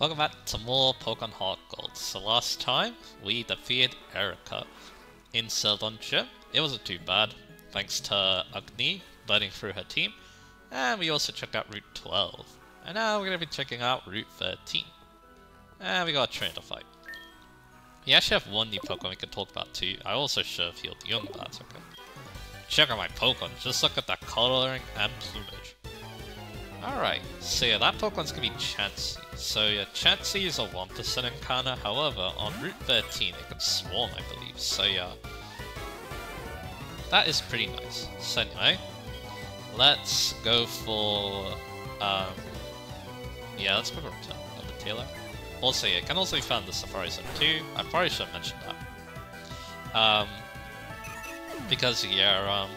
Welcome back to more Pokemon HeartGold. So last time, we defeated Erica in Celadon Gym. It wasn't too bad, thanks to Agni burning through her team. And we also checked out Route 12. And now we're going to be checking out Route 13. And we got a trainer to fight. We actually have one new Pokemon we can talk about too. I also should have healed Young, but that's okay. Check out my Pokemon, just look at that coloring and plumage. Alright, so yeah, that Pokemon's gonna be Chansey. So yeah, Chansey is a 1% encounter, however, on Route 13 it can swarm, I believe. So yeah, that is pretty nice. So anyway, let's go for, yeah, let's go for Taylor. Also, yeah, it can also be found in the Safari Zone too. I probably should have mentioned that. Because yeah,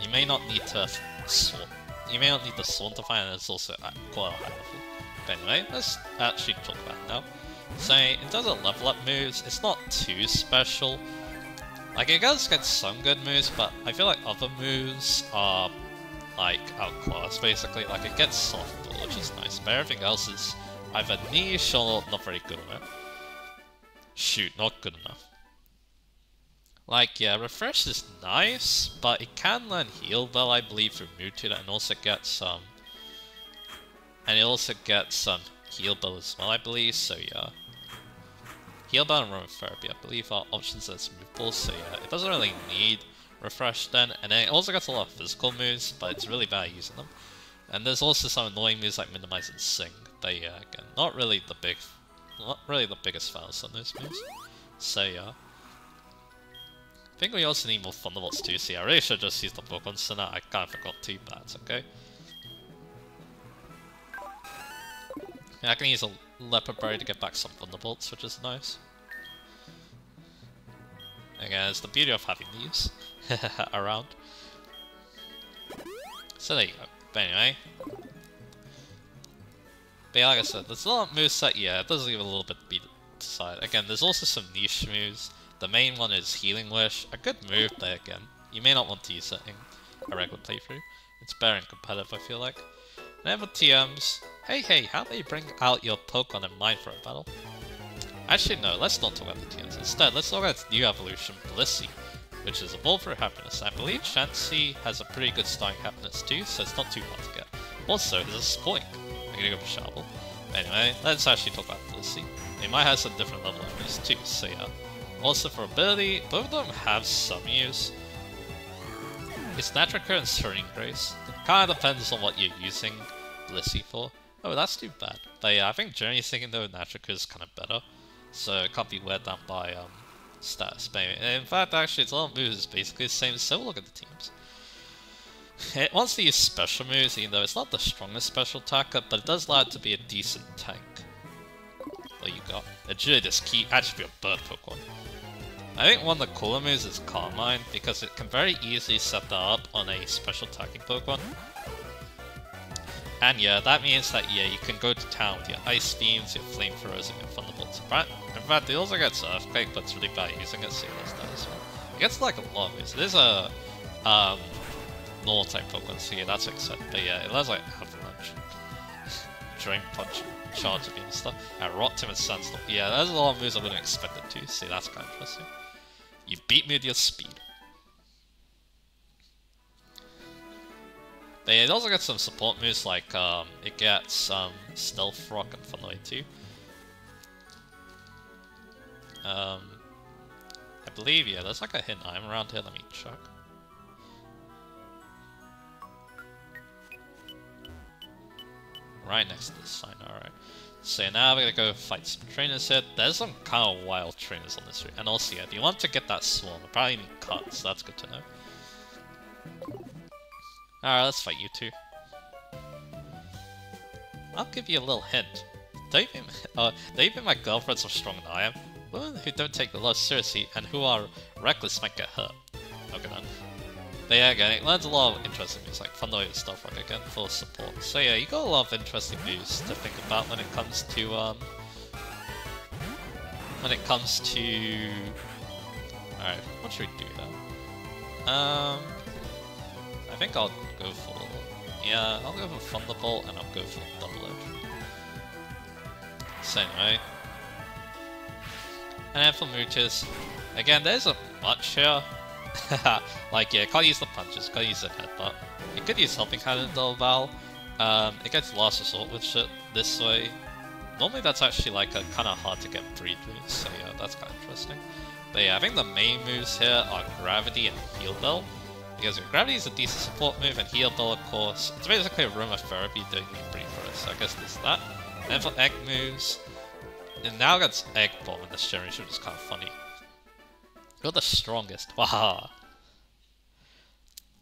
you may not need to swarm. You may not need the Swarm to find, and it's also quite a high level. But anyway, let's actually talk about it now. So, in terms of level up moves, it's not too special. Like, it does get some good moves, but I feel like other moves are, like, outclassed, basically. Like, it gets soft, which is nice, but everything else is either niche or not very good on it. Shoot, not good enough. Like, yeah, Refresh is nice, but it can learn Heal Bell, I believe, through Mewtwo, and also get some... And it also gets some Heal Bell as well, I believe, so yeah. Heal Bell and Roman Therapy, I believe, are options as move balls, so yeah, it doesn't really need Refresh then. And then it also gets a lot of physical moves, but it's really bad at using them. And there's also some annoying moves like Minimize and Sing, but yeah, again, not really the biggest fans on those moves. So yeah. I think we also need more Thunderbolts too, see, I really should just use the Pokemon Center, I kind of forgot too bad, okay? Yeah, I can use a Leopard Berry to get back some Thunderbolts, which is nice. Again, it's the beauty of having these around. So there you go. But anyway. But yeah, like I said, there's a lot of moveset, yeah, it does leave a little bit to be decided. Again, there's also some niche moves. The main one is Healing Wish, a good move there again. You may not want to use it in a regular playthrough. It's better in competitive, I feel like. And then for TMs, hey, how about you bring out your Pokemon in mind for a battle? Actually no, let's not talk about the TMs. Instead, let's talk about its new evolution, Blissey, which is Evolve through Happiness. I believe Chansey has a pretty good starting Happiness too, so it's not too hard to get. Also, there's a Spoink. I'm gonna go for Shovel. Anyway, let's actually talk about Blissey. It might have some different level enemies too, so yeah. Also for ability, both of them have some use. It's Natural Cure and Serene Grace. It kinda depends on what you're using Blissey for. Oh, that's too bad. But yeah, I think generally thinking though Natural Cure is kinda better. So it can't be weighed down by status. But anyway, in fact, actually its all moves is basically the same, so look at the teams. It wants to use special moves, even though it's not the strongest special attacker, but it does allow it to be a decent tank. What you got? Agility, this key attribute of Bird Pokemon. I think one of the cooler moves is Carmine, because it can very easily set that up on a special attacking Pokemon. And yeah, that means that yeah, you can go to town with your Ice Beams, your Flamethrowers, and your Thunderbolts. In fact, it also gets Earthquake, but it's really bad at using it, so it does that as well. It gets like a lot of moves. It is a normal type Pokemon, so yeah, that's exciting. But yeah, it has like Avalanche, Drain Punch, Charge Beam and stuff. And Rock Tomb and Sandstorm. Yeah, there's a lot of moves I wouldn't expect it to, see, that's kind of interesting. You beat me with your speed. But yeah, it also gets some support moves like it gets Stealth Rock and Thunderwave too. I believe, yeah, there's like a hidden item around here, let me check. Right next to this sign, alright. So now we're gonna go fight some trainers here. There's some kind of wild trainers on this route. And also, yeah, if you want to get that swarm, you probably need cuts, so that's good to know. Alright, let's fight you two. I'll give you a little hint. Don't you think my girlfriends are stronger than I am? Women who don't take the love seriously and who are reckless might get hurt. Okay then. But yeah, again, it learns a lot of interesting moves like Thunderwave and stuff like again for support. So yeah, you got a lot of interesting moves to think about when it comes to alright, what should we do then? I think I'll go for Thunderbolt and I'll go for Double Edge. So anyway. And then for Mooches, again, there isn't much here. Like, yeah, can't use the punches, can't use the headbutt. You could use Helping Hand in Double Barrel. It gets Last Resort with shit this way. Normally that's actually like a kind of hard to get breed moves, so yeah, that's kind of interesting. But yeah, I think the main moves here are Gravity and Heal Bell. Because Gravity is a decent support move, and Heal Bell, of course, it's basically a aromatherapy doing the breed for us, so I guess there's that. And then for egg moves, it now gets Egg Bomb in this generation, which is kind of funny. You're the strongest, waha!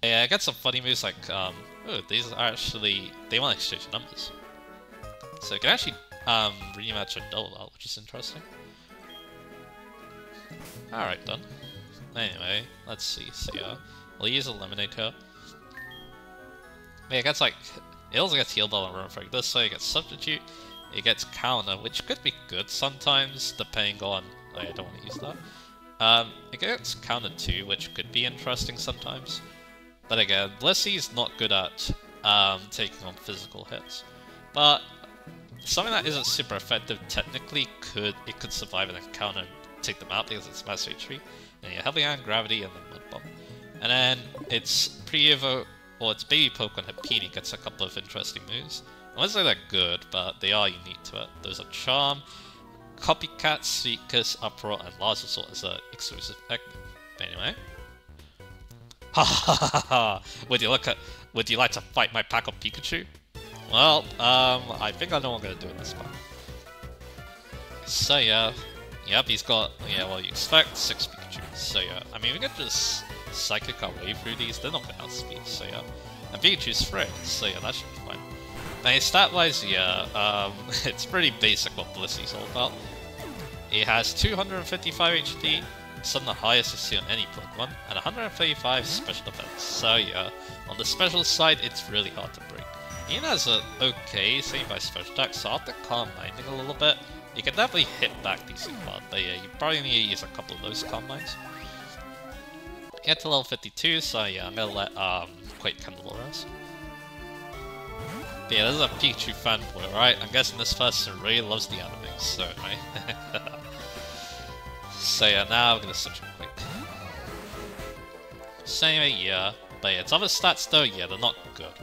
Yeah, I get some funny moves like, oh, these are actually, they want exchange numbers. So you can actually rematch a double out, which is interesting. Alright, done. Anyway, let's see, so yeah, we'll use Eliminate here. Yeah, it gets like, it also gets Heal Bell and Run Frag this way, it gets Substitute, it gets Counter, which could be good sometimes, depending on, oh, I don't want to use that. It gets Counter 2, which could be interesting sometimes. But again, Blissey's not good at taking on physical hits. But something that isn't super effective technically could survive an encounter and take them out because it's mass HP. And you have Helping Hand, Gravity, and then Mud Bomb. And then its pre-evo, or its baby Pokemon Happiny gets a couple of interesting moves. I wouldn't say they're good, but they are unique to it. There's a Charm, Copycat, Sweet Kiss, Uproar, and Last Resort as an exclusive egg move. But anyway. Ha ha ha ha! Would you like to fight my pack of Pikachu? Well, I think I know what I'm gonna do in this one. So yeah, yep, he's got, yeah, well you expect 6 Pikachu. So yeah, I mean we can just Psychic our way through these, they're not gonna outspeed, so yeah. And Pikachu's free, so yeah, that should be fine. Now stat-wise, yeah, it's pretty basic what Blissey's all about. It has 255 HP, some of the highest you see on any Pokemon, and 135 special defense. So yeah, on the special side, it's really hard to break. Even has an okay save by special attack, so after Calm Minding a little bit, you can definitely hit back decent hard, but yeah, you probably need to use a couple of those Calm Minds. Get to level 52, so yeah, I'm gonna let Quake Candle rest. But yeah, this is a Pikachu fanboy, right? I'm guessing this person really loves the anime, so right? So yeah, now we're gonna switch real quick. So anyway, yeah, but yeah, its other stats though, yeah, they're not good.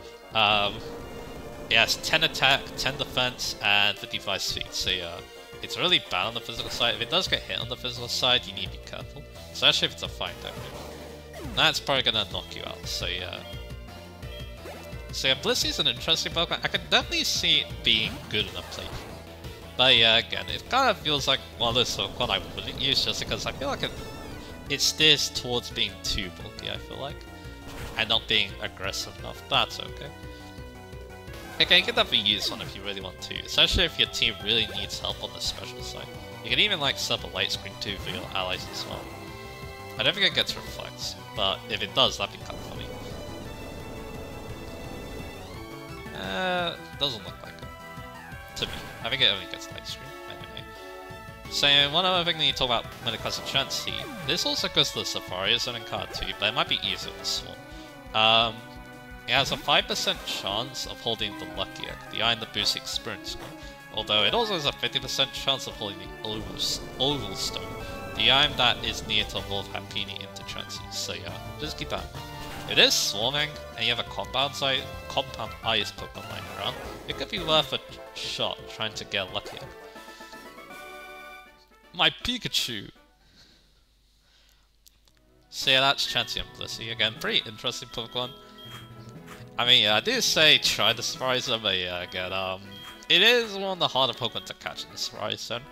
It has 10 attack, 10 defense, and 55 speed, so yeah, it's really bad on the physical side. If it does get hit on the physical side, you need to be careful, especially if it's a fight type move. That's probably gonna knock you out, so yeah. So yeah, Blissey's an interesting Pokemon. I could definitely see it being good in a playthrough. But yeah, again, it kind of feels like one of those Pokemon I wouldn't use just because I feel like it steers towards being too bulky, I feel like. And not being aggressive enough. That's okay. Okay, you can definitely use one if you really want to, especially if your team really needs help on the special side. You can even like set up a light screen too for your allies as well. I don't think it gets reflects, but if it does, that'd be kind of funny. Doesn't look like it. To me. I think it only gets light screen, anyway. So one other thing that you talk about when it comes to Chansey, this also goes to the Safari Zone in card 2, but it might be easier with Swarm. It has a 5% chance of holding the Lucky Egg, the Eye and the Boost Experience Score, although it also has a 50% chance of holding the Oval Stone, the item that is near to evolve Happiny into Chansey, so yeah, just keep that in mind. If it is swarming, and you have a Compound Ice Pokemon lying around, it could be worth a shot trying to get Lucky Egg. My Pikachu! So yeah, that's Chansey and Blissey. Again, pretty interesting Pokemon. I mean, yeah, I do say try the Safari Zone, but yeah, again, it is one of the harder Pokemon to catch in the Safari Zone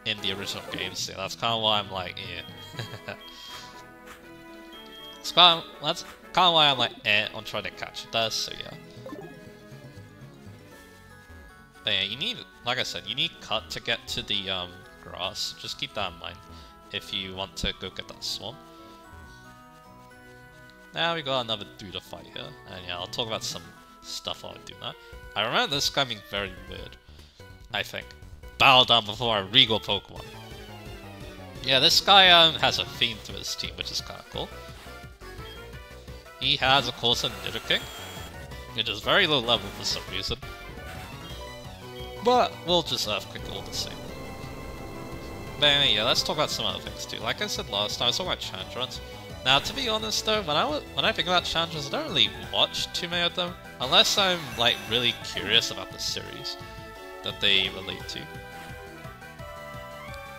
in the original games, so that's kind of why I'm like, yeah. That's kind of why I'm like, on trying to catch it there, so yeah. But yeah, you need, like I said, you need Cut to get to the grass, just keep that in mind if you want to go get that Swarm. Now we got another dude to fight here, and yeah, I'll talk about some stuff while I do that. I remember this guy being very weird, I think. Bow down before a regal Pokemon. Yeah, this guy has a theme to his team, which is kind of cool. He has, of course, a Nidoking, which is very low level for some reason. But we'll just Earthquake all the same. But anyway, yeah, let's talk about some other things too. Like I said last time, I was talking about challenge runs. Now, to be honest though, when I think about challenges, I don't really watch too many of them, unless I'm like really curious about the series that they relate to.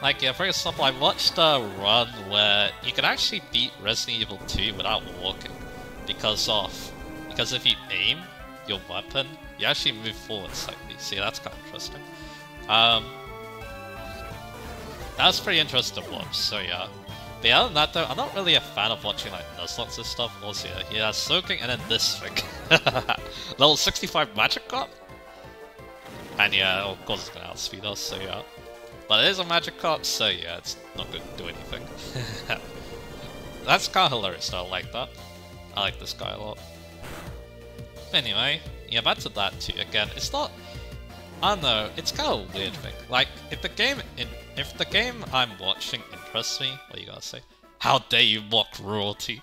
Like, yeah, for example, I watched a run where you can actually beat Resident Evil 2 without walking because if you aim your weapon, you actually move forward slightly. See, that's kind of interesting. That's pretty interesting to watch, so yeah. But yeah, other than that though, I'm not really a fan of watching like Nuzlocke and stuff. Also, yeah, soaking and then this thing. Level 65 magic cop? And yeah, of course it's gonna outspeed us, so yeah. But it is a magic cop, so yeah, it's not gonna do anything. That's kind of hilarious though, I like that. I like this guy a lot. Anyway, yeah, back to that too. Again, it's not... I don't know, it's kind of a weird thing. Like, if the game I'm watching interests me, what you gotta say? How dare you mock royalty?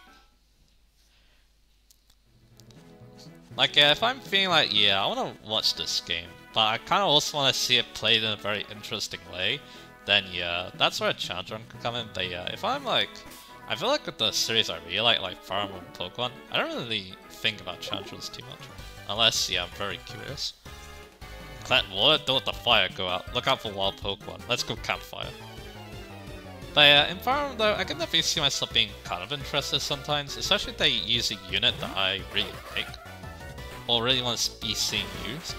Like, yeah, if I'm feeling like, yeah, I wanna watch this game, but I kinda also wanna see it played in a very interesting way, then yeah, that's where a challenge run can come in. But yeah, if I'm like... I feel like with the series I really like Fire Emblem and Pokémon, I don't really think about challenge runs too much. Unless, yeah, I'm very curious. Collect water, don't let the fire go out. Look out for wild Pokemon. Let's go campfire. But yeah, in Fire Emblem though, I can definitely see myself being kind of interested sometimes, especially if they use a unit that I really like, or really want to be seeing used.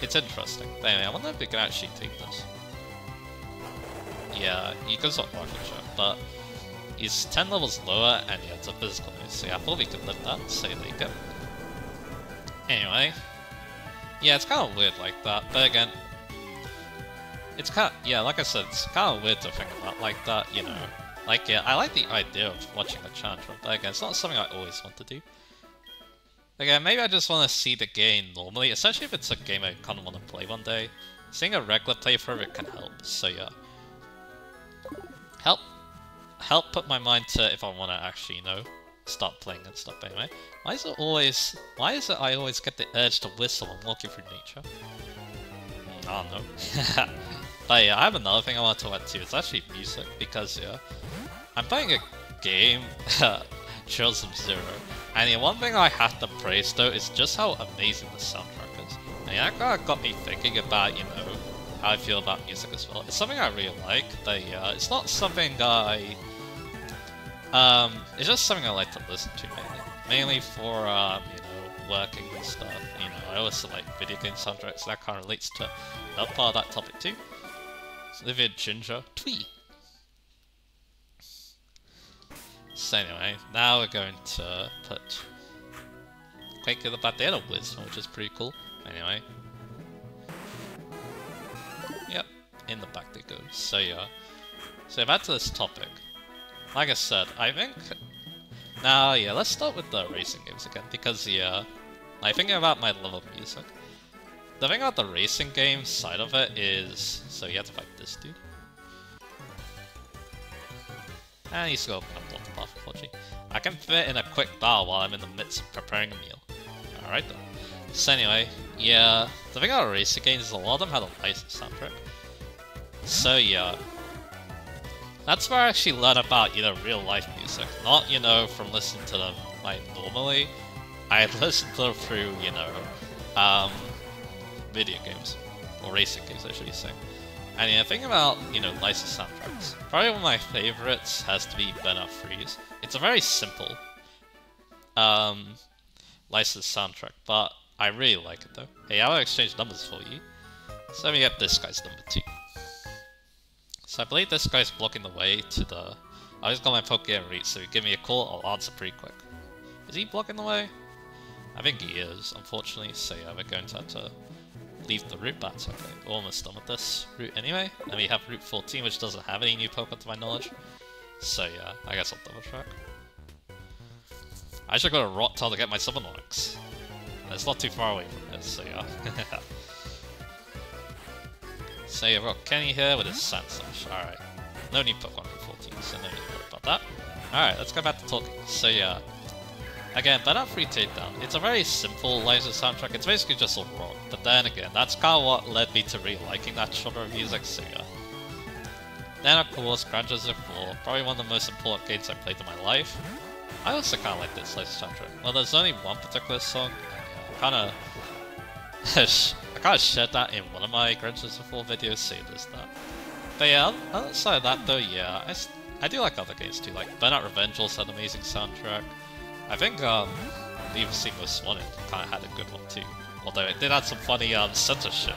It's interesting. But anyway, I wonder if we can actually take this. Yeah, he goes up rocket shot, but he's 10 levels lower, and yeah, it's a physical move, so yeah, I thought we could lift that, so there you go. Anyway, yeah, it's kind of weird like that, but again, it's kind of, yeah, like I said, it's kind of weird to think about like that, you know. Like, yeah, I like the idea of watching a challenge run, but again, it's not something I always want to do. Again, maybe I just want to see the game normally, especially if it's a game I kind of want to play one day. Seeing a regular playthrough of it can help, so yeah. Help put my mind to if I want to actually, you know, start playing and stuff. Anyway, why is it I always get the urge to whistle when walking through nature? I don't know. But yeah, I have another thing I want to talk about too. It's actually music, because yeah, I'm playing a game, Chosen Zero, and yeah, one thing I have to praise though is just how amazing the soundtrack is. And yeah, that kind of got me thinking about, you know, how I feel about music as well. It's something I really like, but yeah, it's not something it's just something I like to listen to mainly for, you know, working and stuff. You know, I also like video game soundtracks, so that kind of relates to that part of that topic too. So Olivia Ginger, Twee. So anyway, now we're going to put Quake in the back there, Wisdom, which is pretty cool. Anyway. Yep, in the back they go. So yeah. So back to this topic. Like I said, I think... Now, yeah, let's start with the racing games again, because yeah, like thinking about my love of music. The thing about the racing game side of it is... So you have to fight this dude. And he's going to open up block the path, unfortunately. I can fit in a quick battle while I'm in the midst of preparing a meal. Alright then. So anyway, yeah, the thing about racing games is a lot of them have a licensed soundtrack. So yeah, that's where I actually learn about, you know, real life music. Not, you know, from listening to them like normally. I listen to them through, you know, video games. Or racing games, I should be saying. And yeah, think about, you know, licensed soundtracks. Probably one of my favorites has to be Burnout Freeze. It's a very simple licensed soundtrack, but I really like it though. Hey, I'll exchange numbers for you. So let me get this guy's number 2. So I believe this guy's blocking the way to the... I just got my Pokémon reach, so if you give me a call, I'll answer pretty quick. Is he blocking the way? I think he is, unfortunately, so yeah, we're going to have to leave the route, but that's okay. We're almost done with this route anyway. And we have Route 14, which doesn't have any new Pokemon to my knowledge. So yeah, I guess I'll double track. I should go to Rocktail to get my Summon-Wax. It's not too far away from this, so yeah. So yeah, we've got Kenny here with his Sand Slash. Alright. No need Pokemon for 14, so no need to worry about that. Alright, let's go back to talking. So yeah. Again, Burnout 3 Takedown, it's a very simple licensed soundtrack, it's basically just all rock, but then again, that's kind of what led me to really liking that genre of music, so yeah. Then of course, Gran Turismo 4, probably one of the most important games I've played in my life. I also kind of like this licensed soundtrack. Well, there's only one particular song, and yeah, I kind of shared that in one of my Gran Turismo 4 videos, so there's that. But yeah, outside of that though, yeah, I do like other games too, like Burnout Revenge also had an amazing soundtrack. I think Leave Seamless Wanted kind of had a good one too, although it did have some funny censorship.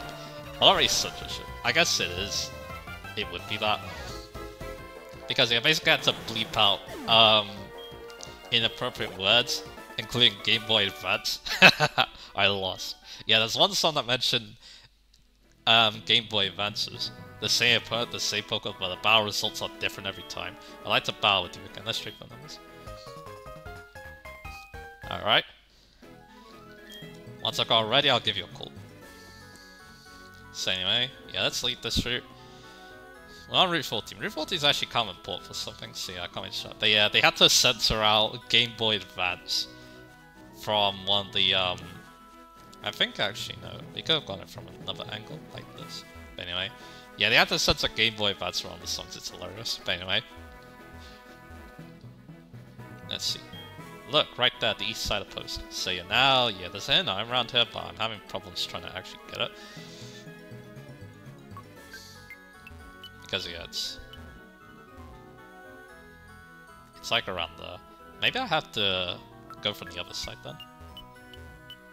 Well, not really censorship, I guess it is. It would be that. Because you basically had to bleep out inappropriate words, including Game Boy Advance. I lost. Yeah, there's one song that mentioned Game Boy Advances. The same Pokemon, but the battle results are different every time. I like to battle with you again. Let's check the numbers. Alright. Once I got ready, I'll give you a call. So anyway, yeah, let's lead this route. We're on Route 14. Route 14 is actually kind of important for something, so yeah, I can't shut. But yeah, they had to censor out Game Boy Advance from one of the, I think actually, no, they could have got it from another angle, like this. But anyway, yeah, they had to censor Game Boy Advance around the songs, it's hilarious. But anyway, let's see. Look, right there, the east side of post. So yeah, now, yeah, there's an I'm around here, but I'm having problems trying to actually get it. Because yeah, it's like around there. Maybe I have to go from the other side then.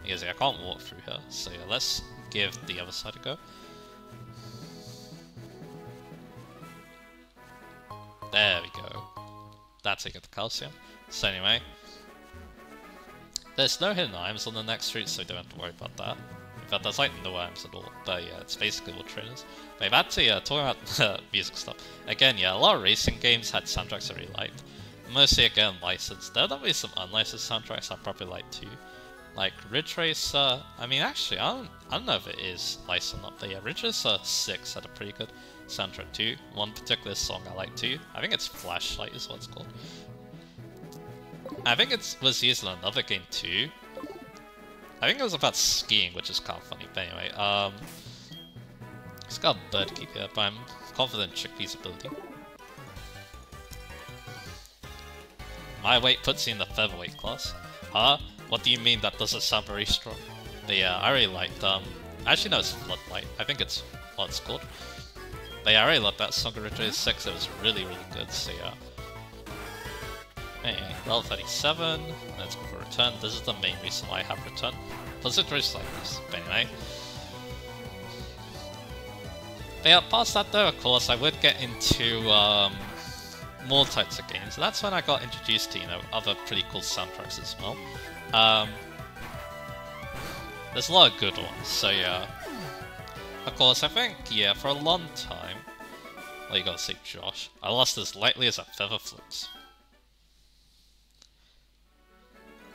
Because yeah, I can't walk through here. So yeah, let's give the other side a go. There we go. That's how you get the calcium. So anyway, there's no hidden items on the next route, so you don't have to worry about that. In fact, there's like no items at all, but yeah, it's basically all trainers. But back to, yeah, talking about music stuff. Again, yeah, a lot of racing games had soundtracks I really liked. Mostly, again, licensed. There will be some unlicensed soundtracks I probably like too. Like Ridge Racer, I mean, actually, I don't know if it is licensed or not, but yeah, Ridge Racer 6 had a pretty good soundtrack too. One particular song I like too, I think it's Flashlight is what it's called. I think it was used in another game too. I think it was about skiing, which is kind of funny, but anyway, it's got a bird key here, but I'm confident in Chickpea's ability. My weight puts you in the featherweight class. Huh? What do you mean that doesn't sound very strong? But yeah, I really liked, actually no, it's Floodlight. I think it's what it's called. But yeah, I really loved that song of Ridge Racer 6, it was really, really good, so yeah. Hey, level 37, let's go for return. This is the main reason why I have return. Plus it races like this, but anyway. But yeah, past that though, of course, I would get into more types of games. That's when I got introduced to, you know, other pretty cool soundtracks as well. There's a lot of good ones, so yeah. Of course, I think, yeah, for a long time, well, you gotta say Josh, I lost as lightly as a feather floats.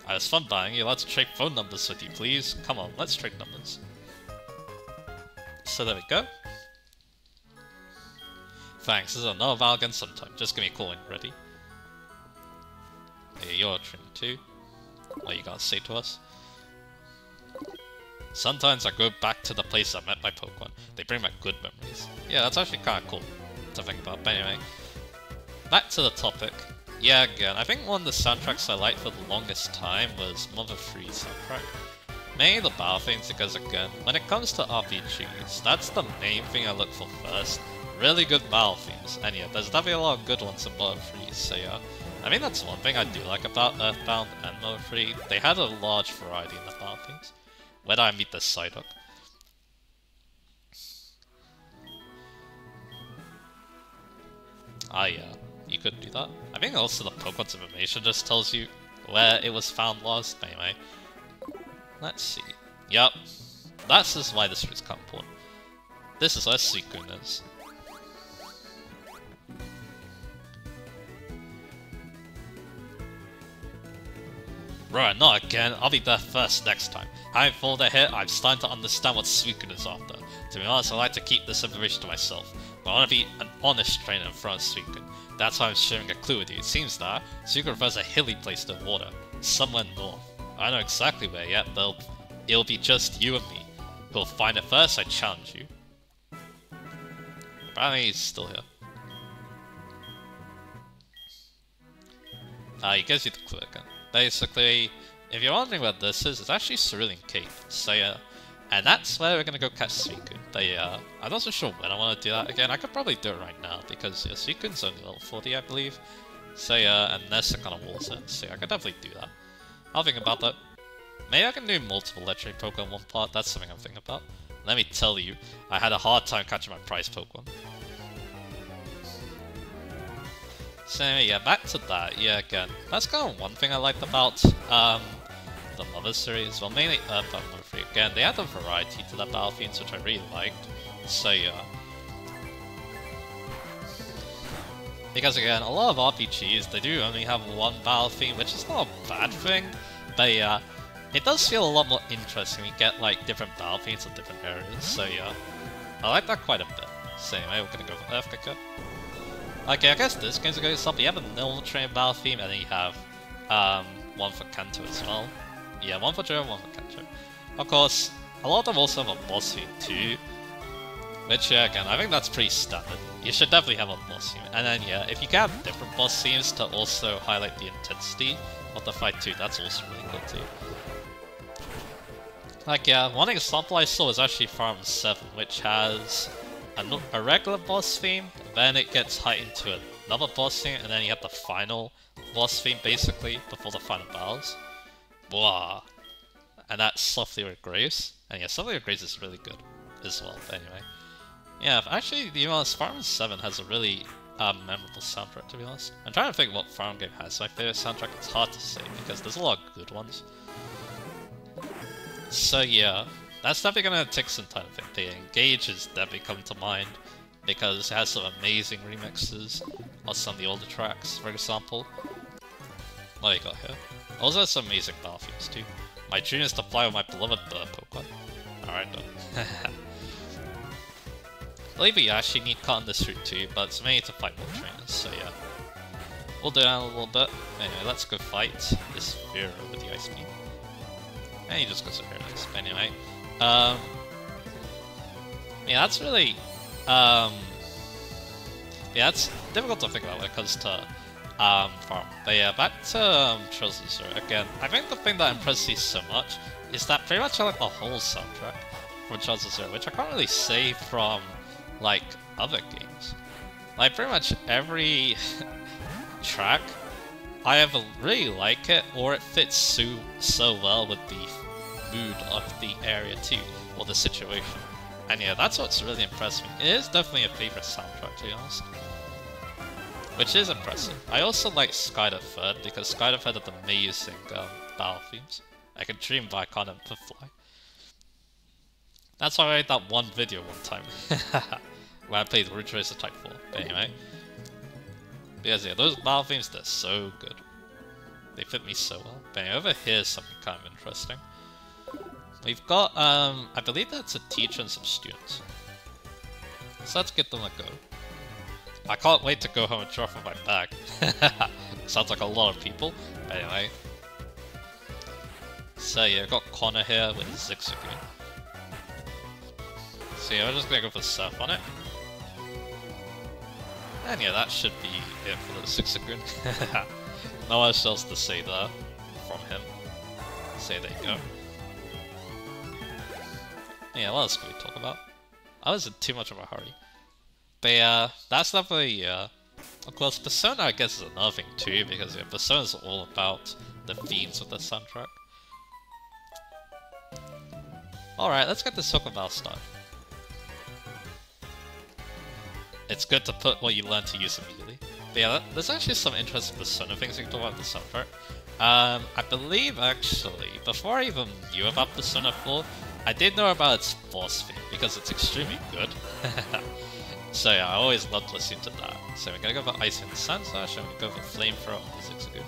It was fun buying you. Let's trade phone numbers with you, please. Come on, let's trade numbers. So there we go. Thanks, this is another Val again sometime. Just give me a call when you're ready. Hey, you're training too. What you gotta say to us? Sometimes I go back to the place I met my Pokemon. They bring back good memories. Yeah, that's actually kinda cool to think about. But anyway, back to the topic. Yeah, again, I think one of the soundtracks I liked for the longest time was Mother 3's soundtrack. Mainly the battle themes, because again, when it comes to RPGs, that's the main thing I look for first. Really good battle themes, and yeah, there's definitely a lot of good ones in Mother 3, so yeah. I mean, that's one thing I do like about Earthbound and Mother 3, they had a large variety in the battle themes. Where do I meet this Psyduck? Ah yeah. You could do that. I think also the Pokemon's information just tells you where it was found last. Anyway, let's see. Yep, that's just why this is kind of important. This is where Suicune is. Right, not again. I'll be there first next time. Having followed it here, I'm starting to understand what Suicune is after. To be honest, I like to keep this information to myself. But I want to be an honest trainer in front of Suicune. That's why I'm sharing a clue with you. It seems that Suicune prefers a hilly place to water. somewhere north. I know exactly where yet, but it'll be just you and me. Who'll find it first, I challenge you. Apparently he's still here. He gives you the clue again. Basically, if you're wondering what this is, it's actually Cerulean Cave. So yeah, and that's where we're gonna go catch Suicune. But yeah, I'm not so sure when I want to do that again. I could probably do it right now, because yeah, Suicune's only level 40, I believe. So yeah, and there's some kind of walls in, so yeah, I could definitely do that. I'll think about that. Maybe I can do multiple legendary Pokemon in one part, that's something I'm thinking about. Let me tell you, I had a hard time catching my prize Pokemon. So yeah, back to that, yeah, again, that's kind of one thing I liked about the Mother series, well mainly Pokemon 3, again, they had a variety to the battle themes which I really liked, so yeah. Because again, a lot of RPGs, they do only have one battle theme, which is not a bad thing, but yeah, it does feel a lot more interesting when you get like different battle themes in different areas, so yeah. I like that quite a bit. So anyway, we're gonna go for Earthkicker. Okay, I guess this game's a good example. You have a normal train battle theme, and then you have one for Kanto as well. Yeah, one for Joe, one for Kanto. Of course, a lot of them also have a boss theme too, which yeah, again, I think that's pretty standard. You should definitely have a boss theme. And then yeah, if you can have different boss themes to also highlight the intensity of the fight too, that's also really good too. Like yeah, one example I saw was actually Farm 7, which has a regular boss theme, then it gets heightened to another boss theme, and then you have the final boss theme basically, before the final battles. Wow. And that's Softly with Grace. And yeah, Softly with Grace is really good as well, but anyway. Yeah, actually, to be honest, Farm 7 has a really memorable soundtrack, to be honest. I'm trying to think what Farm game has my favorite soundtrack. It's hard to say, because there's a lot of good ones. So yeah, that's definitely gonna take some time to think. The Engage is definitely coming to mind, because it has some amazing remixes of some of the older tracks, for example. What do you got here? Also has some amazing battle themes too. My dream is to fly with my beloved bird Pokemon. Alright then. I believe we actually need cut on this route too, but it's mainly to fight more trainers, so yeah. We'll do that in a little bit. Anyway, let's go fight this Vero with the Ice Beam. And he just goes so very nice. But anyway, yeah, that's really, yeah, it's difficult to think about when it comes to Farm. But yeah, back to Trails of Zero again. I think the thing that impresses me so much is that pretty much I like the whole soundtrack from Trails of Zero, which I can't really say from like other games. Like pretty much every track, I either really like it or it fits so well with the mood of the area too, or the situation. And yeah, that's what's really impressed me. It is definitely a favorite soundtrack, to be honest. Which is impressive. I also like Skydive Third, because Skydive Third had amazing battle themes. I can dream, but I can't ever fly. That's why I made that one video one time, where I played Ridge Racer Type 4. But anyway. Because yeah, those battle themes, they're so good. They fit me so well. But anyway, over here is something kind of interesting. We've got, I believe that's a teacher and some students. So let's get them a go. I can't wait to go home and drop in my bag. Sounds like a lot of people. But anyway. So yeah, I've got Connor here with Zigzagoon. So yeah, we're just gonna go for Surf on it. And yeah, that should be it for the Zigzagoon. No much else to say there from him. So there you go. Yeah, what else can we talk about? I was in too much of a hurry. But yeah, that's definitely, of course, Persona I guess is another thing too, because yeah, Persona is all about the themes of the soundtrack. Alright, let's get this Pokemon battle started. It's good to put what you learn to use immediately. But yeah, there's actually some interesting Persona things we can talk about the soundtrack. I believe actually, before I even knew about Persona 4, I did know about its boss theme, because it's extremely good. So yeah, I always loved listening to that. So we're gonna go for Ice and Sand Slash, and we're gonna go for Flamethrower on the Zigzagoon.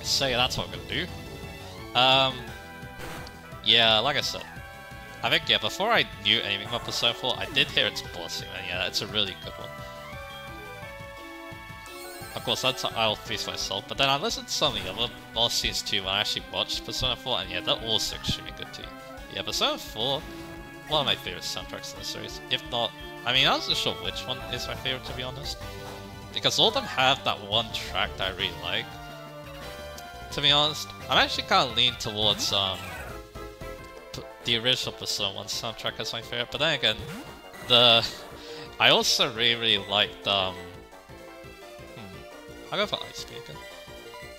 So yeah, that's what we're gonna do. Yeah, like I said, I think yeah, before I knew anything about Persona 4, I did hear its boss theme, and yeah, it's a really good one. Of course, that's I'll face myself, but then I listened to some of the other boss scenes too when I actually watched Persona 4, and yeah, they're also extremely good too. Yeah, Persona 4, one of my favorite soundtracks in the series. If not, I mean, I wasn't sure which one is my favorite, to be honest. Because all of them have that one track that I really like. To be honest, I'm actually kind of leaning towards the original Persona 1 soundtrack as my favorite, but then again, I also really liked I'll go for Ice Speaker.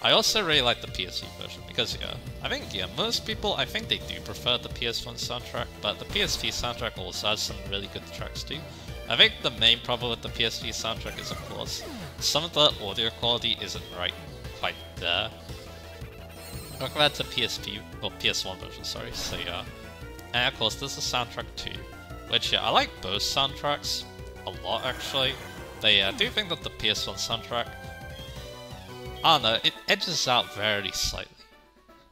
I also really like the PSP version because yeah, I think most people I think they do prefer the PS1 soundtrack, but the PSP soundtrack also has some really good tracks too. I think the main problem with the PSP soundtrack is, of course, some of the audio quality isn't quite there compared to PSP or PS1 version, sorry. So yeah, and of course there's the soundtrack too, which yeah, I like both soundtracks a lot actually. But yeah, I do think that the PS1 soundtrack, I don't know, it edges out very slightly.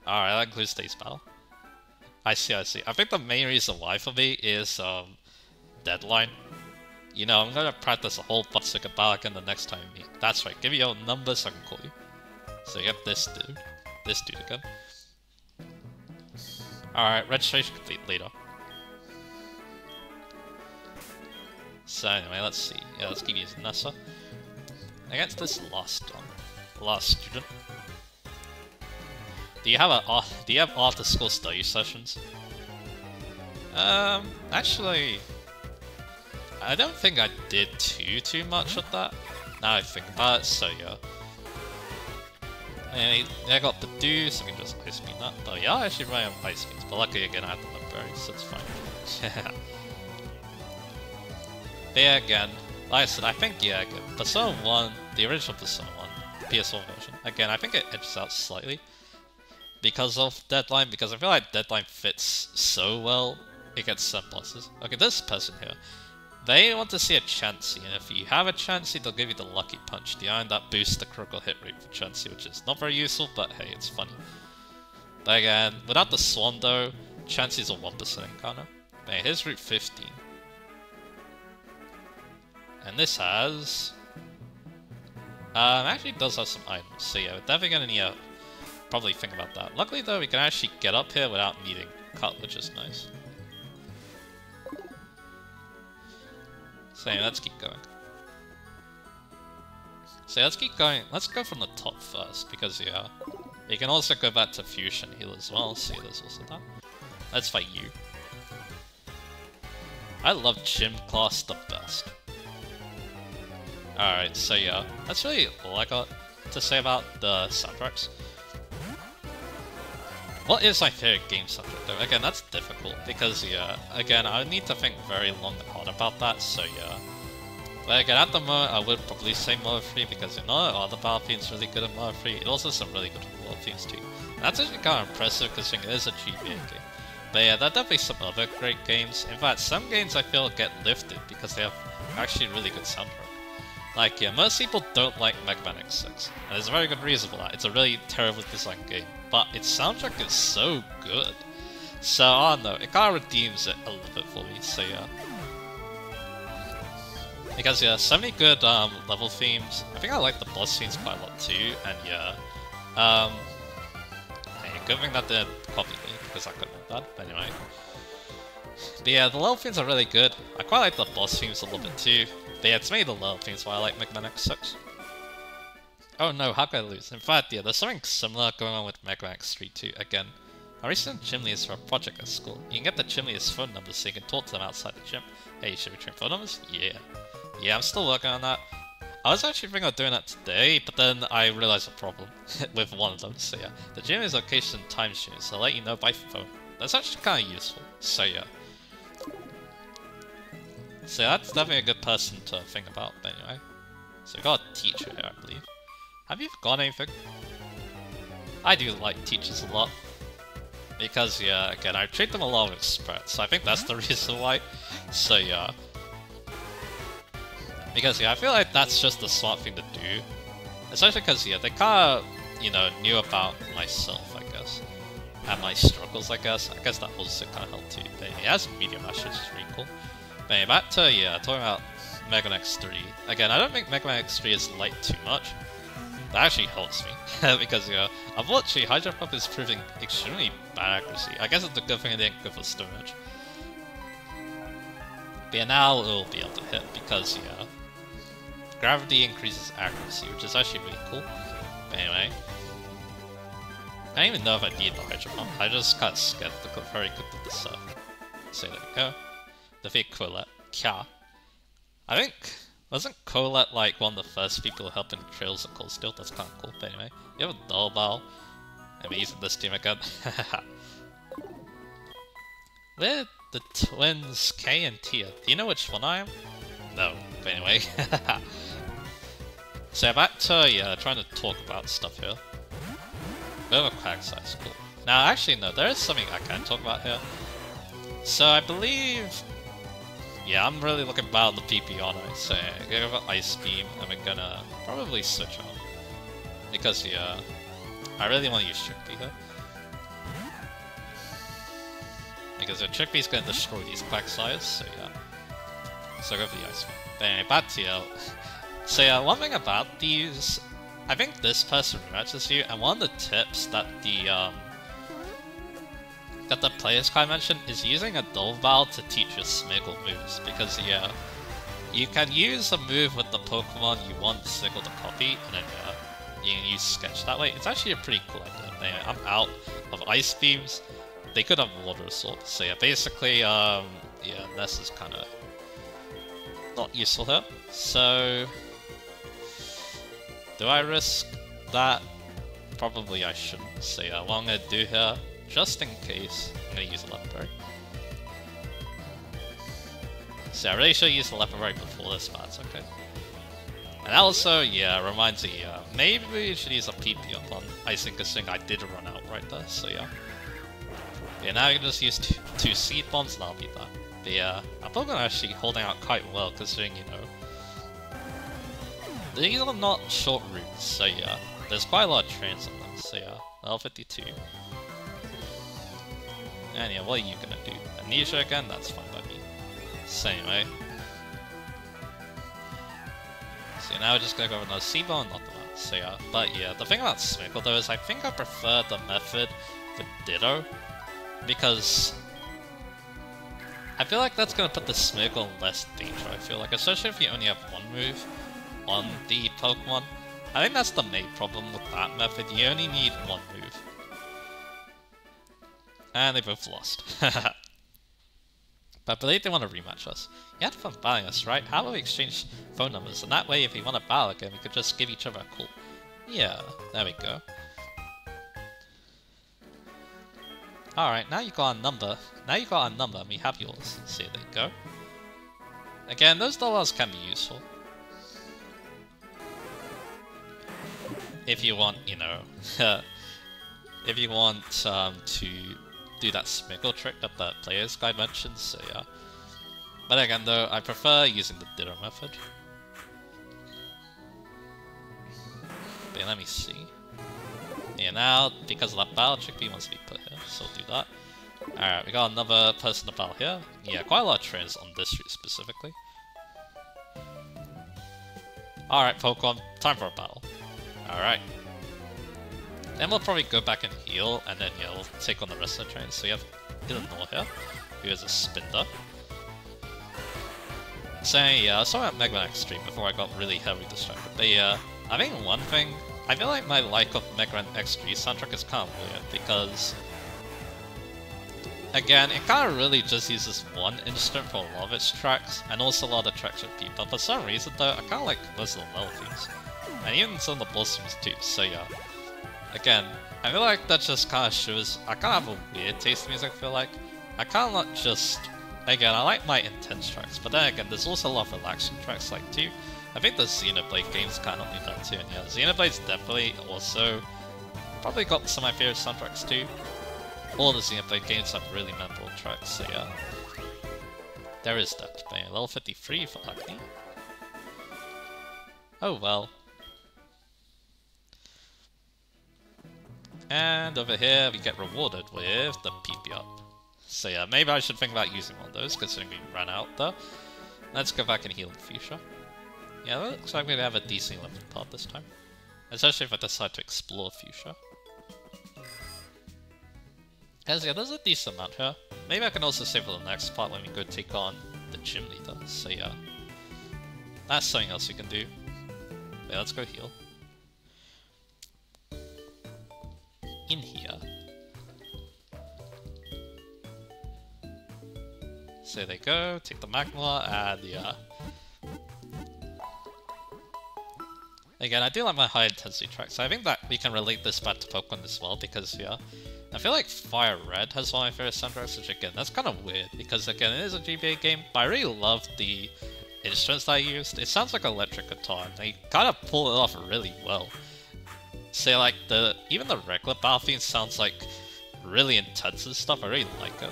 Alright, that includes Days Battle. I see. I think the main reason why for me is Deadline. You know, I'm gonna practice a whole bunch of Gabalican the next time we meet. That's right, give me your numbers so I can call you. So you get this dude again. Alright, registration complete later. So anyway, let's see. Yeah, let's keep using Nessa. Against this last student. Do you have after school study sessions? Actually, I don't think I did too much of that. Now I think about it, so yeah. And I got the do, so we can just ice beam that. But yeah, I actually ran out of ice beams, but luckily again I had the library, so it's fine. But yeah, again, like I said, I think yeah, again, Persona 1, the original Persona 1, PS1 version, again, I think it edges out slightly because of Deadline, because I feel like Deadline fits so well against some bosses. Okay, this person here, they want to see a Chansey, and if you have a Chansey, they'll give you the Lucky Punch, the iron that boosts the critical hit rate for Chansey, which is not very useful, but hey, it's funny. But again, without the Swan though, Chansey's a 1% encounter. But hey, here's Route 15. And this has... actually does have some items, so yeah, we're definitely gonna need to probably think about that. Luckily though, we can actually get up here without needing cut, which is nice. So yeah, let's keep going. So let's keep going. Let's go from the top first, because yeah, we can also go back to Fuchsia and I as well. See, there's also that. Let's fight you. I love Gym Class the best. Alright, so yeah, that's really all I got to say about the soundtracks. What is my favorite game soundtrack though? Again, that's difficult, because yeah, again, I need to think very long and hard about that, so yeah. But again, at the moment, I would probably say Mother 3, because you know, the battle theme's really good in Mother 3. It also has some really good world themes too. And that's actually kind of impressive, considering it is a GBA game. But yeah, there are definitely some other great games. In fact, some games I feel get lifted because they have actually really good soundtrack. Like, yeah, most people don't like Mega Man X6, and there's a very good reason for that. It's a really terribly designed game, but its soundtrack is so good. So, I don't know, it kind of redeems it a little bit for me, so yeah. Because, yeah, so many good level themes. I think I like the boss themes quite a lot too, and yeah. Hey, good thing that didn't copy me, because I couldn't have that, but anyway. But yeah, the level themes are really good. I quite like the boss themes a little bit too. But yeah, it's mainly the level themes why I like Mega Man X6. Oh no, how could I lose? In fact, yeah, there's something similar going on with Mega Man X3 too. Again, I recently gym leaders for a project at school. You can get the gym leaders' phone numbers so you can talk to them outside the gym. Hey, should we train phone numbers? Yeah. Yeah, I'm still working on that. I was actually thinking of doing that today, but then I realized a problem with one of them, so yeah. The gym is location and time stream, so I'll let you know by phone. That's actually kind of useful, so yeah. So that's definitely a good person to think about, but anyway. So we got a teacher here, I believe. Have you forgotten anything? I do like teachers a lot. Because, yeah, again, I treat them a lot with respect, so I think that's the reason why. So, yeah. Because, yeah, I feel like that's just the smart thing to do. Especially because, yeah, they kind of, you know, knew about myself, I guess. And my struggles, I guess. I guess that also kind of helped too. But he has medium ash, which is really cool. But anyway, back to, yeah, talking about Mega Man X3. Again, I don't think Mega Man X3 is light too much. That actually helps me, because, yeah, unfortunately, Hydro Pump is proving extremely bad accuracy. I guess it's a good thing I didn't go for Stone Edge. But yeah, now it'll be able to hit, because, yeah, Gravity increases accuracy, which is actually really cool. But anyway, I don't even know if I need the Hydro Pump. I just kind of scared the very good with the stuff. So there we go. Defeat Colette. Kya. I think, wasn't Colette like one of the first people to help in Trails of Cold Steel? That's kind of cool. But anyway, you have a Dull Bell. I'm using this team again. We're the twins K and Tia. Do you know which one I am? No. But anyway. So back to, yeah, trying to talk about stuff here. Bit of a quack size, cool. Now, actually, no, there is something I can talk about here. So I believe, yeah, I'm really looking bad at the PP on it. So I'm gonna go for Ice Beam, and we're gonna probably switch out. Because, yeah, I really want to use Trick Bee here. Because the Trick Bee's gonna destroy these Quagsires, so yeah. So go for the Ice Beam. But anyway, back to you. So yeah, one thing about these, I think this person rematches you, and one of the tips that the players guide mentioned is using a Dull Bell to teach your Smiggle moves, because yeah, you can use a move with the Pokemon you want Smiggle to copy, and then yeah, you can use Sketch that way. It's actually a pretty cool idea. Anyway, I'm out of Ice Beams. They could have Water Assault, so yeah, basically, yeah, Ness is kind of not useful here. So, do I risk that? Probably I shouldn't. So yeah, what I'm going to do here, just in case, I'm going to use a Leopard. So I really should use the Leopard before this, but it's okay. And also, yeah, reminds me, maybe we should use a PP up on Icing, considering I did run out right there, so yeah. Yeah, now I can just use two Seed Bombs and I'll beat that. But yeah, I'm probably actually holding out quite well, considering, you know, these are not short routes, so yeah, there's quite a lot of trains on them, so yeah, level 52. And yeah, what are you gonna do? Amnesia again? That's fine by me. So anyway. So now we're just gonna go with another Seaball and not the one, so yeah. But yeah, the thing about Smeargle though is I think I prefer the method for Ditto, because I feel like that's gonna put the Smeargle in less danger, I feel like, especially if you only have one move on the Pokemon. I think that's the main problem with that method, you only need one move. And they both lost. But I believe they want to rematch us. You had fun battling us, right? How about we exchange phone numbers, and that way if we want to battle again, we could just give each other a call. Yeah, there we go. Alright, now you got our number. Now you got our number, and we have yours. So there you go. Again, those dollars can be useful. If you want, you know, if you want to do that Smeargle trick that the player's guide mentions, so yeah. But again though, I prefer using the Ditto method. But yeah, let me see. Yeah, now, because of that battle, Trick Bee wants to be put here, so we'll do that. Alright, we got another person to battle here. Yeah, quite a lot of trainers on this route specifically. Alright, Pokemon, time for a battle. Alright. Then we'll probably go back and heal, and then yeah, we'll take on the rest of the trains. So we have Illinois here, who is a Spinda. So yeah, I saw at Mega Man Extreme before I got really heavily distracted. But yeah, I think one thing, I feel like my like of Mega Man X3 soundtrack is kind of weird, because again, it kind of really just uses one instrument for a lot of its tracks, and also a lot of tracks repeat, but for some reason though, I kind of like most of the level themes. And even some of the boss themes too, so yeah. Again, I feel like that just kind of shows, I kind of have a weird taste in music, I feel like. I kind of not just, again, I like my intense tracks, but then again, there's also a lot of relaxing tracks like too. I think the Xenoblade games kind of do that too, and yeah, Xenoblade's definitely also probably got some of my favorite soundtracks too. All the Xenoblade games have really memorable tracks, so yeah. There is that. But yeah, level 53 for Agni. Oh well. And over here we get rewarded with the PP up. So yeah, maybe I should think about using one of those, considering we ran out though. Let's go back and heal in the future. Yeah, it looks like we have a decent level part this time. Especially if I decide to explore Fuchsia. Because yeah, there's a decent amount here. Maybe I can also save for the next part when we go take on the gym leader. So yeah, that's something else we can do. Yeah, let's go heal. In here. So they go, take the magma, and yeah. Again, I do like my high intensity tracks. I think that we can relate this back to Pokemon as well, because yeah, I feel like Fire Red has one of my favorite soundtracks, which again, that's kind of weird, because again, it is a GBA game, but I really love the instruments that I used. It sounds like electric guitar, and they kind of pull it off really well. So like, even the regular battle theme sounds like really intense and stuff, I really like it.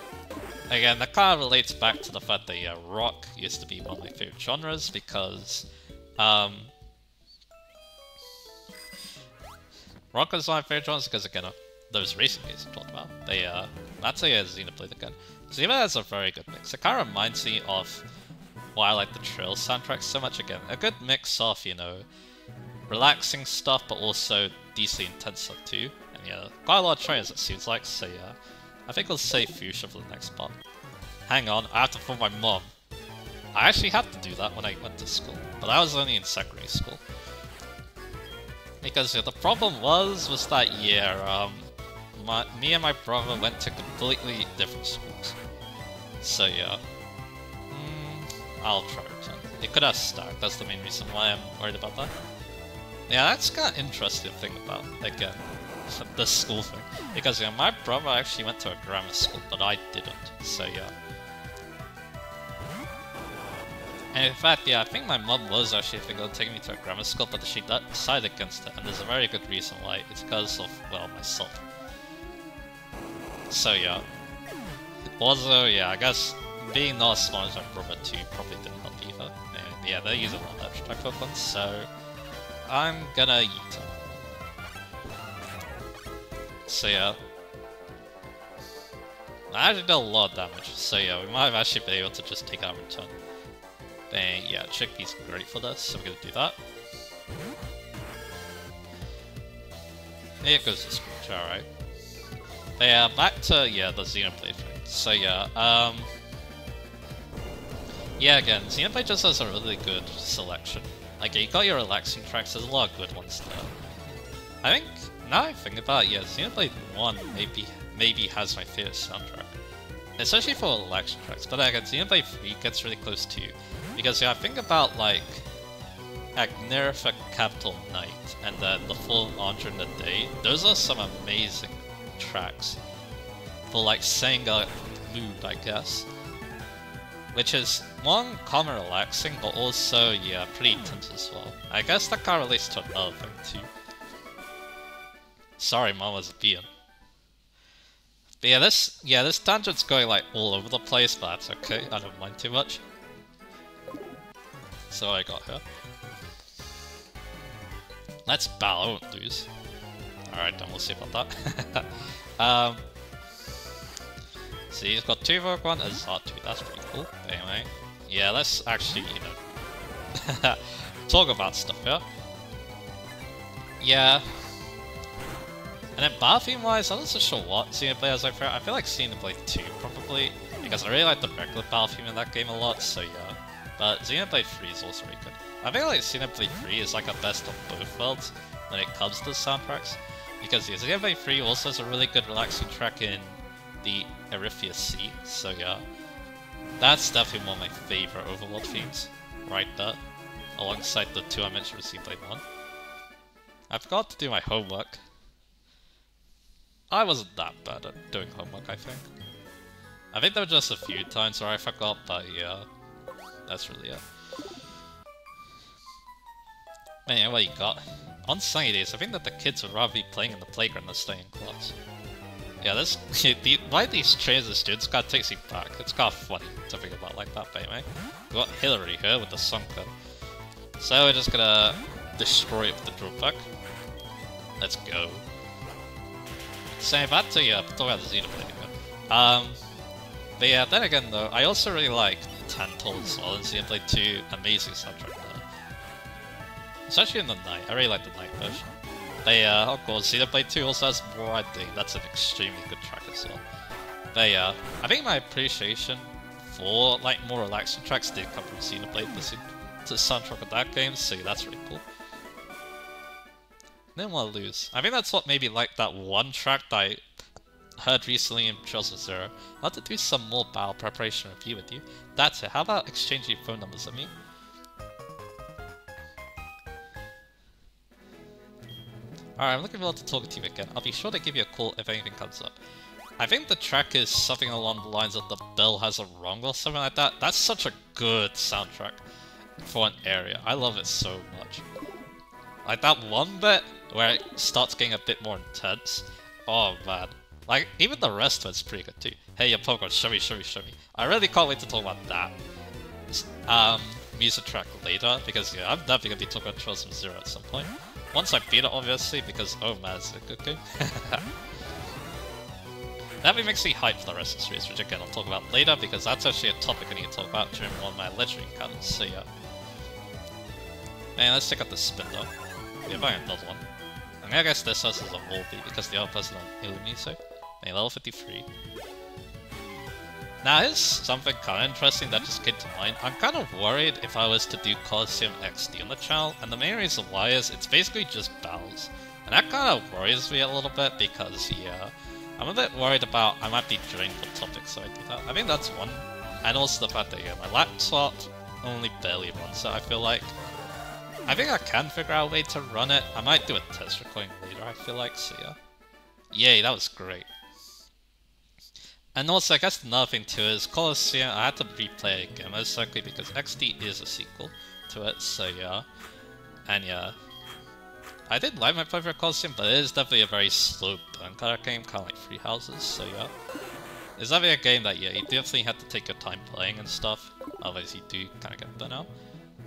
Again, that kind of relates back to the fact that yeah, rock used to be one of my favorite genres, because rock is one of my favorite genres because again, those racing games I talked about, that's a Xenoblade again. Xenoblade has a very good mix. It kind of reminds me of why I like the Trail soundtrack so much again. A good mix of, you know, relaxing stuff, but also decently intense stuff too. And yeah, quite a lot of trains it seems like, so yeah. I think I'll save Fuchsia for the next part. Hang on, I have to phone my mom. I actually had to do that when I went to school, but I was only in secondary school. Because yeah, the problem was that yeah, me and my brother went to completely different schools. So yeah, I'll try to return. It could have stacked, that's the main reason why I'm worried about that. Yeah, that's kind of interesting thing about, again, the school thing. Because yeah, my brother actually went to a grammar school, but I didn't, so yeah. And in fact, yeah, I think my mum was actually thinking of taking me to a grammar school, but she decided against it, and there's a very good reason why. It's because of, well, myself. So yeah. Also, yeah, I guess being not as smart as my brother too probably didn't help either. And yeah, they're using a lot of electric type Pokemon, so I'm gonna yeet him. So yeah. I actually did a lot of damage, so yeah, we might have actually been able to just take out return. And yeah, Chickpea's great for this, so we're gonna do that. Here goes the Screech, alright. But yeah, back to, yeah, the Xenoblade thing. So yeah, yeah, again, Xenoblade just has a really good selection. Like, you got your relaxing tracks, there's a lot of good ones there. I think, now I think about it, yeah, Xenoblade 1 maybe has my favorite soundtrack. Especially for relaxing tracks, but again, Xenoblade 3 gets really close too. Because yeah, I think about like Agnerfa Capital Night and then the full Andre in the Day, those are some amazing tracks for like saying a mood, I guess. Which is one, calm and relaxing, but also, yeah, pretty intense as well. I guess that kind of relates to another thing too. Sorry, Mama's being. But yeah, this tangent's going like all over the place, but that's okay, I don't mind too much. So I got her. Let's battle, I won't lose. Alright, then we'll see about that. See, he's got 2 Pokemon and Zartu, that's pretty cool. But anyway, yeah, let's actually, you know, talk about stuff here. Yeah. And then battle theme wise, I'm not so sure what Xenoblade has I feel like Xenoblade 2 probably, because I really like the regular battle theme in that game a lot, so yeah. But Xenoblade 3 is also really good. I feel like Xenoblade 3 is like a best of both worlds when it comes to soundtracks. Because yeah, Xenoblade 3 also has a really good relaxing track in the Erithia Sea, so yeah. That's definitely one of my favorite overworld themes, right there. Alongside the 2 I mentioned with Xenoblade 1. I forgot to do my homework. I wasn't that bad at doing homework, I think. I think there were just a few times where I forgot, but yeah. That's really it. Anyway, what you got? On sunny days, I think that the kids would rather be playing in the playground than staying in class. Yeah, this why these trains and students kind of takes you back. It's kind of funny to think about like that, but anyway. We got Hillary here with the Sunken. So we're just gonna destroy it with the drill pack. Let's go. So back to yeah, talk about the Xenoblade again. But yeah, then again though, I also really like Tantal as well in Xenoblade 2, amazing soundtrack there. Especially in the night, I really like the night version. But yeah, oh god, Xenoblade 2 also has more ID. That's an extremely good track as well. But yeah, I think my appreciation for like more relaxing tracks did come from Xenoblade, the soundtrack of that game, so yeah, that's really cool. Didn't want to lose. I think that's what maybe like that one track that I heard recently in Trails of Zero. I'll have to do some more battle preparation review with you. That's it. How about exchanging phone numbers with me? Alright, I'm looking forward to talking to you again. I'll be sure to give you a call if anything comes up. I think the track is something along the lines of the bell has a rung or something like that. That's such a good soundtrack for an area. I love it so much. Like that one bit where it starts getting a bit more intense. Oh man. Like, even the rest of it's pretty good too. Hey, your Pokemon, show me, show me, show me. I really can't wait to talk about that music track later, because yeah, I'm definitely gonna be talking about Trails from Zero at some point. Once I beat it, obviously, because oh man, it's a good game. That makes me hyped for the rest of the series, which again I'll talk about later, because that's actually a topic I need to talk about during one of my legendary encounters, so yeah. Man, let's check out the spin though. Yeah, buying another one. I'm gonna guess this house is a Volby, because the other person on Illumiso. Man, level 53. Now, here's something kind of interesting that just came to mind. I'm kind of worried if I was to do Colosseum XD on the channel, and the main reason why is it's basically just battles. And that kind of worries me a little bit because, yeah, I'm a bit worried about I might be drained from topics, so I do that. I think that's one. And also the fact that, yeah, my laptop only barely runs it, I feel like. I think I can figure out a way to run it. I might do a test recording later, I feel like, so yeah. Yay, that was great. And also, I guess another thing too is Colosseum, I had to replay it again, most likely because XD is a sequel to it, so yeah. And yeah. I did like my playthrough of Colosseum, but it is definitely a very slow burn kind of game, kind of like Free Houses, so yeah. It's definitely a game that, yeah, you definitely have to take your time playing and stuff, otherwise you do kind of get burnt out.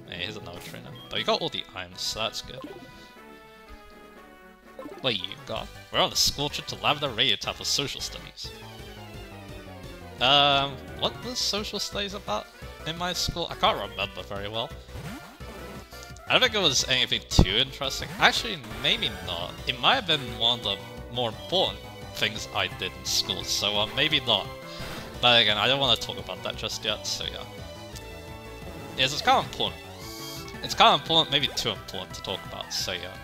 Hey, here's another trainer. But you got all the items, so that's good. What you got? We're on a school trip to Lavender Radio Town for social studies. What was social studies about in my school? I can't remember very well. I don't think it was anything too interesting. Actually, maybe not. It might have been one of the more important things I did in school, so maybe not. But again, I don't want to talk about that just yet, so yeah. Yes, it's kind of important. It's kind of important, maybe too important to talk about, so yeah.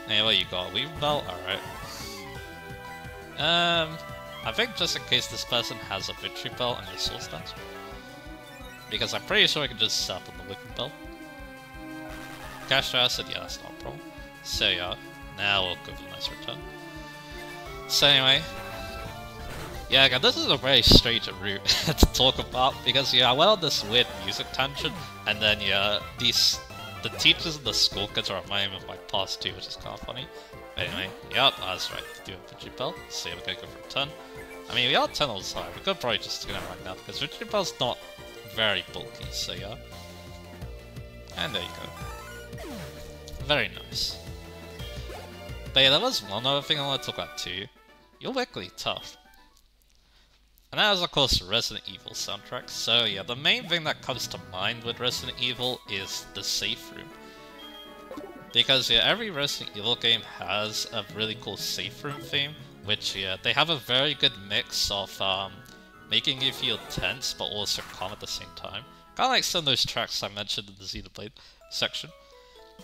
Hey, what you got? Weave Belt? Alright. I think just in case this person has a Victory Belt, I'm gonna Soul Stance. Because I'm pretty sure I can just sap on the Wicked Belt. Cash Acid, yeah, that's not a problem. So yeah, now we'll go for a nice return. So anyway, yeah, again, this is a very strange route to talk about, because yeah, I went on this weird music tangent, and then yeah, the teachers and the school kids are reminding me of my past too, which is kind of funny. But anyway, yep, I was right, do a Victory Belt, so yeah, we're gonna go for a turn. I mean, we are 10 levels high, we could probably just do that right now, because Victory Belt's not very bulky, so yeah. And there you go. Very nice. But yeah, there was one other thing I want to talk about too. You're wickedly tough. And that is of course Resident Evil soundtrack. So yeah, the main thing that comes to mind with Resident Evil is the safe room. Because yeah, every Resident Evil game has a really cool safe room theme, which yeah, they have a very good mix of making you feel tense but also calm at the same time. Kinda like some of those tracks I mentioned in the Xenoblade section.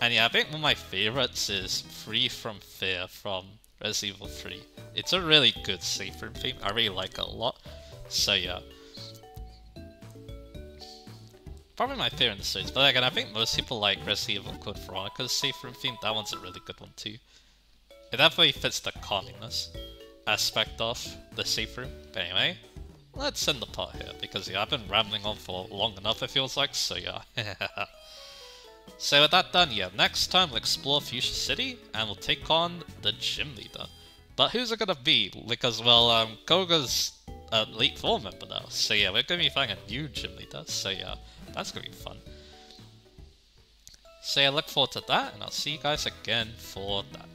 And yeah, I think one of my favorites is Free From Fear from Resident Evil 3. It's a really good safe room theme, I really like it a lot. So yeah. Probably my favorite in the series, but again, I think most people like Resident Evil Code Veronica's safe room theme. That one's a really good one too. It definitely fits the calminess aspect of the safe room. But anyway, let's end the part here, because yeah, I've been rambling on for long enough it feels like, so yeah. So with that done, yeah, next time we'll explore Fuchsia City, and we'll take on the gym leader. But who's it gonna be? Because, well, Koga's an Elite 4 member now, so yeah, we're gonna be finding a new gym leader, so yeah, that's gonna be fun. So yeah, look forward to that, and I'll see you guys again for that.